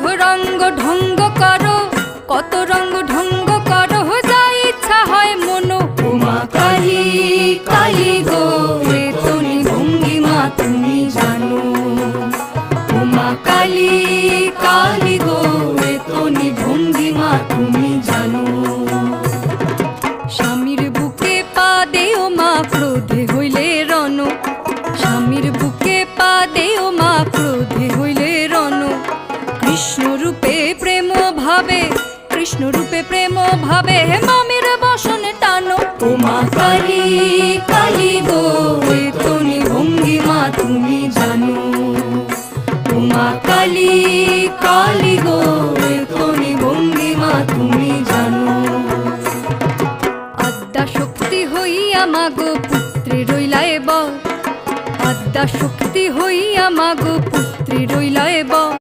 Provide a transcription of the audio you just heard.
রঙ্গ ঢঙ্গ করো, কত রঙ্গ ঢঙ্গ করো, যা ইচ্ছা হয় মনো। উমা কালী কালী গো, এ তনি ভঙ্গিমা তুমি জানো। উমা কালী কালী গো, এ তনি ভঙ্গিমা তুমি জানো। স্বামীর বুকে পা দেও মা, ক্রোধে হইলে রণ। স্বামীর বুকে পা দেও মা, ক্রোধে হইলে রণ। কৃষ্ণ রূপে প্রেম ভাবে, কৃষ্ণ রূপে প্রেম ভাবে, মামির বসন টানো। উমা কালী কালী গো, এ তনি ভঙ্গিমা তুমি জানো। উমা কালী কালী গো, এ তনি ভঙ্গিমা তুমি জানো। আদ্যা শক্তি হইয়া মাগো পুত্রে রইলায় বল, আদ্যা শক্তি হইয়া মাগো পুত্রে রইলায় বল।